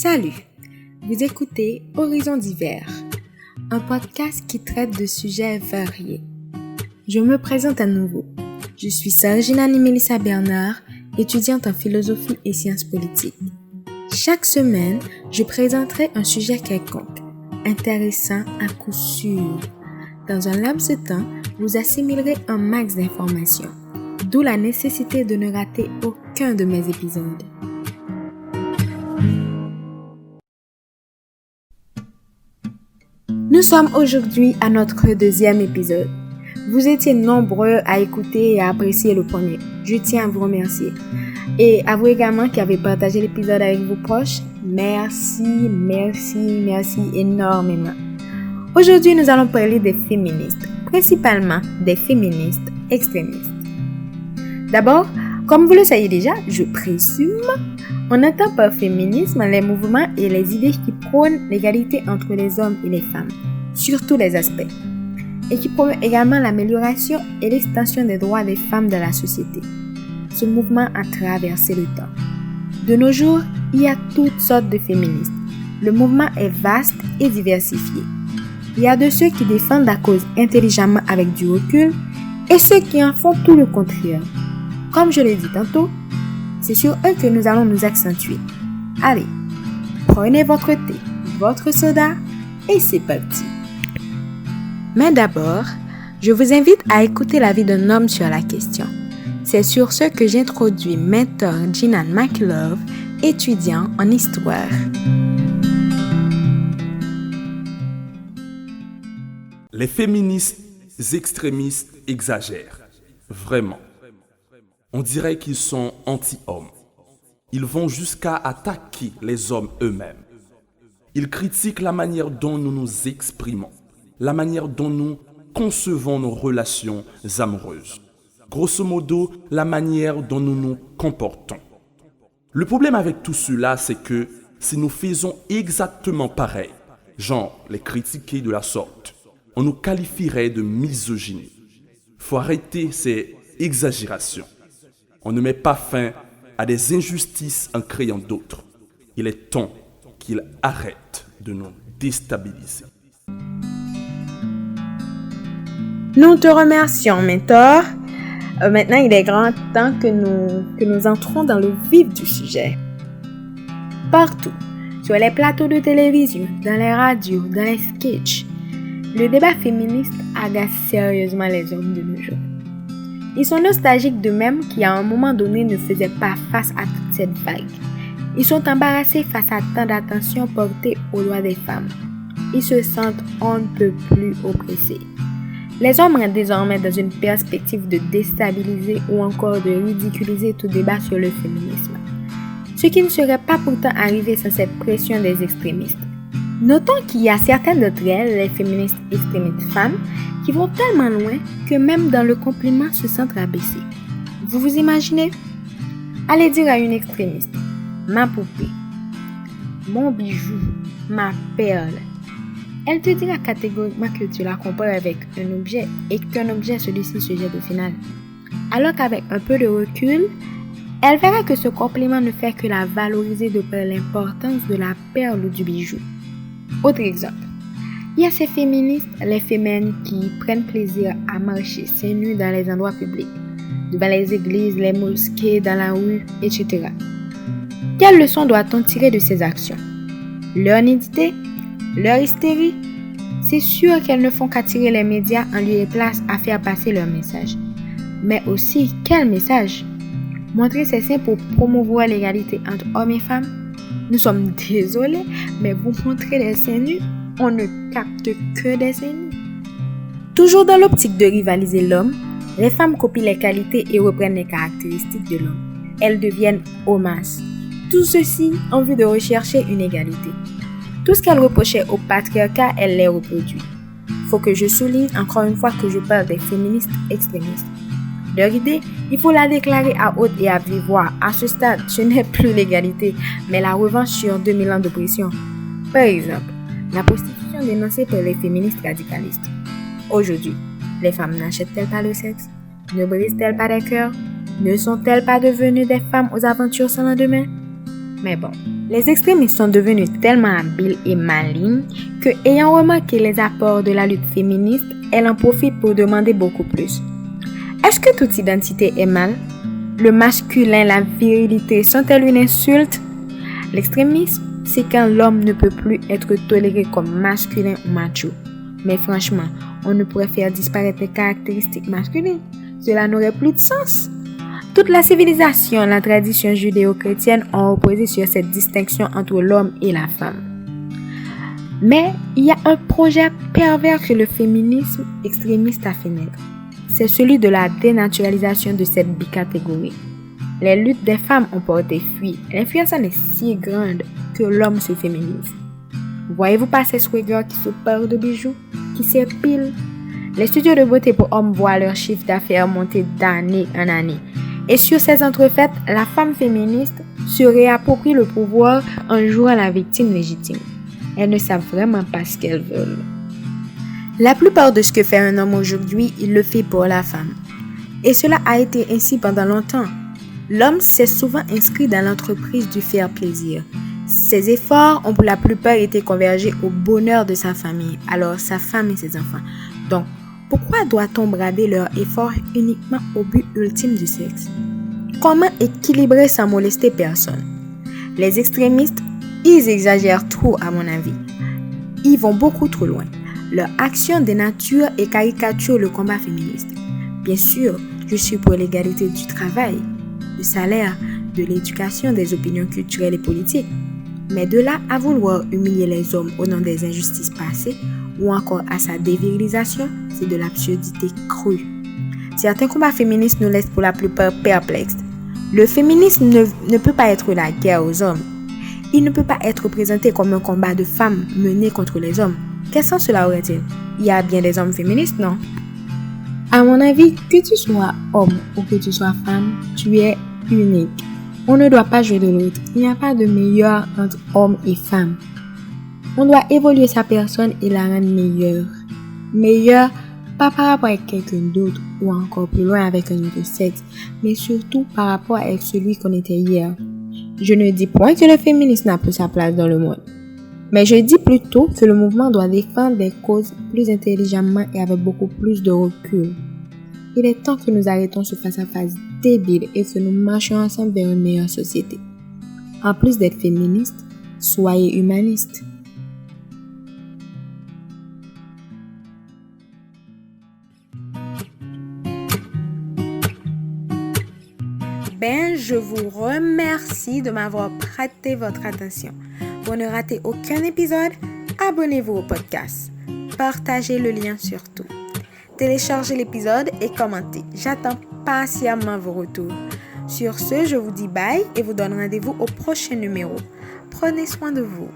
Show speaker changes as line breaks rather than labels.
Salut, vous écoutez Horizons divers, un podcast qui traite de sujets variés. Je me présente à nouveau. Je suis Sargina Mélissa Bernard, étudiante en philosophie et sciences politiques. Chaque semaine, je présenterai un sujet quelconque, intéressant à coup sûr. Dans un laps de temps, vous assimilerez un max d'informations, d'où la nécessité de ne rater aucun de mes épisodes. Nous sommes aujourd'hui à notre deuxième épisode. Vous étiez nombreux à écouter et à apprécier le premier. Je tiens à vous remercier. Et à vous également qui avez partagé l'épisode avec vos proches. Merci énormément. Aujourd'hui, nous allons parler des féministes, principalement des féministes extrémistes. D'abord, comme vous le savez déjà, je présume, on entend par féminisme les mouvements et les idées qui prônent l'égalité entre les hommes et les femmes, sur tous les aspects, et qui promeut également l'amélioration et l'extension des droits des femmes dans la société. Ce mouvement a traversé le temps. De nos jours, il y a toutes sortes de féministes. Le mouvement est vaste et diversifié. Il y a de ceux qui défendent la cause intelligemment avec du recul et ceux qui en font tout le contraire. Comme je l'ai dit tantôt, c'est sur eux que nous allons nous accentuer. Allez, prenez votre thé, votre soda et c'est parti. Mais d'abord, je vous invite à écouter l'avis d'un homme sur la question. C'est sur ce que j'introduis Mentor Jinan McLove, étudiant en histoire.
Les féministes extrémistes exagèrent, vraiment. On dirait qu'ils sont anti-hommes. Ils vont jusqu'à attaquer les hommes eux-mêmes. Ils critiquent la manière dont nous nous exprimons, la manière dont nous concevons nos relations amoureuses. Grosso modo, la manière dont nous nous comportons. Le problème avec tout cela, c'est que si nous faisons exactement pareil, genre les critiquer de la sorte, on nous qualifierait de misogynie. Faut arrêter ces exagérations. On ne met pas fin à des injustices en créant d'autres. Il est temps qu'ils arrêtent de nous déstabiliser.
Nous te remercions, Mentor. Maintenant, il est grand temps que nous entrons dans le vif du sujet. Partout, sur les plateaux de télévision, dans les radios, dans les sketchs, le débat féministe agace sérieusement les hommes de nos jours. Ils sont nostalgiques d'eux-mêmes qui, à un moment donné, ne faisaient pas face à toute cette vague. Ils sont embarrassés face à tant d'attention portée aux droits des femmes. Ils se sentent on ne peut plus oppressés. Les hommes rentrent désormais dans une perspective de déstabiliser ou encore de ridiculiser tout débat sur le féminisme. Ce qui ne serait pas pourtant arrivé sans cette pression des extrémistes. Notons qu'il y a certaines d'entre elles, les féministes extrémistes femmes, qui vont tellement loin que même dans le compliment se sentent rabaissées. Vous vous imaginez? Allez dire à une extrémiste, ma poupée, mon bijou, ma perle. Elle te dira catégoriquement que tu la compares avec un objet et qu'un objet celui-ci se jette au final. Alors qu'avec un peu de recul, elle verra que ce compliment ne fait que la valoriser de par l'importance de la perle ou du bijou. Autre exemple, il y a ces féministes, les fémènes qui prennent plaisir à marcher seins nus dans les endroits publics, devant les églises, les mosquées, dans la rue, etc. Quelle leçon doit-on tirer de ces actions? Leur nudité? Leur hystérie? C'est sûr qu'elles ne font qu'attirer les médias en lieu et place à faire passer leur message. Mais aussi, quel message? Montrer ses seins pour promouvoir l'égalité entre hommes et femmes? Nous sommes désolés, mais vous montrez les seins nus, on ne capte que des seins nus. Toujours dans l'optique de rivaliser l'homme, les femmes copient les qualités et reprennent les caractéristiques de l'homme. Elles deviennent hommes. Tout ceci en vue de rechercher une égalité. Tout ce qu'elles reprochaient au patriarcat, elles les reproduisent. Faut que je souligne encore une fois que je parle des féministes extrémistes. Leur idée, il faut la déclarer à haute et à vive voix. À ce stade, ce n'est plus l'égalité, mais la revanche sur 2000 ans d'oppression. Par exemple, la prostitution dénoncée par les féministes radicalistes. Aujourd'hui, les femmes n'achètent-elles pas le sexe? Ne brisent-elles pas des cœurs? Ne sont-elles pas devenues des femmes aux aventures sans lendemain? Mais bon, Les extrémistes sont devenus tellement habiles et malignes que, ayant remarqué les apports de la lutte féministe, elle en profite pour demander beaucoup plus. Est-ce que toute identité est mal? Le masculin, la virilité sont-elles une insulte? L'extrémisme, c'est quand l'homme ne peut plus être toléré comme masculin ou macho. Mais franchement, on ne pourrait faire disparaître les caractéristiques masculines. Cela n'aurait plus de sens. Toute la civilisation, la tradition judéo-chrétienne ont reposé sur cette distinction entre l'homme et la femme. Mais il y a un projet pervers que le féminisme extrémiste a fait naître. C'est celui de la dénaturalisation de cette bicatégorie. Les luttes des femmes ont porté fruit. L'influence en est si grande que l'homme se féminise. Voyez-vous pas ces swaggers qui se parent de bijoux, qui s'épilent? Les studios de beauté pour hommes voient leur chiffre d'affaires monter d'année en année. Et sur ces entrefaites, la femme féministe se réapproprie le pouvoir en jouant la victime légitime. Elles ne savent vraiment pas ce qu'elles veulent. La plupart de ce que fait un homme aujourd'hui, il le fait pour la femme. Et cela a été ainsi pendant longtemps. L'homme s'est souvent inscrit dans l'entreprise du faire plaisir. Ses efforts ont pour la plupart été convergés au bonheur de sa famille, alors sa femme et ses enfants. Donc, pourquoi doit-on brader leurs efforts uniquement au but ultime du sexe? Comment équilibrer sans molester personne? Les extrémistes, ils exagèrent trop à mon avis. Ils vont beaucoup trop loin. Leur action dénature et caricature le combat féministe. Bien sûr, je suis pour l'égalité du travail, du salaire, de l'éducation, des opinions culturelles et politiques. Mais de là à vouloir humilier les hommes au nom des injustices passées ou encore à sa dévirilisation, c'est de l'absurdité crue. Certains combats féministes nous laissent pour la plupart perplexes. Le féminisme ne peut pas être la guerre aux hommes. Il ne peut pas être présenté comme un combat de femmes mené contre les hommes. Quel sens cela aurait-il? Il y a bien des hommes féministes, non? À mon avis, que tu sois homme ou que tu sois femme, tu es unique. On ne doit pas jouer de l'autre. Il n'y a pas de meilleur entre hommes et femmes. On doit évoluer sa personne et la rendre meilleure. Meilleure, pas par rapport à quelqu'un d'autre ou encore plus loin avec un autre sexe, mais surtout par rapport avec celui qu'on était hier. Je ne dis point que le féminisme n'a plus sa place dans le monde. Mais je dis plutôt que le mouvement doit défendre des causes plus intelligemment et avec beaucoup plus de recul. Il est temps que nous arrêtons ce face-à-face débile et que nous marchions ensemble vers une meilleure société. En plus d'être féministe, soyez humaniste. Je vous remercie de m'avoir prêté votre attention. Pour ne rater aucun épisode, abonnez-vous au podcast. Partagez le lien surtout. Téléchargez l'épisode et commentez. J'attends patiemment vos retours. Sur ce, je vous dis bye et vous donne rendez-vous au prochain numéro. Prenez soin de vous.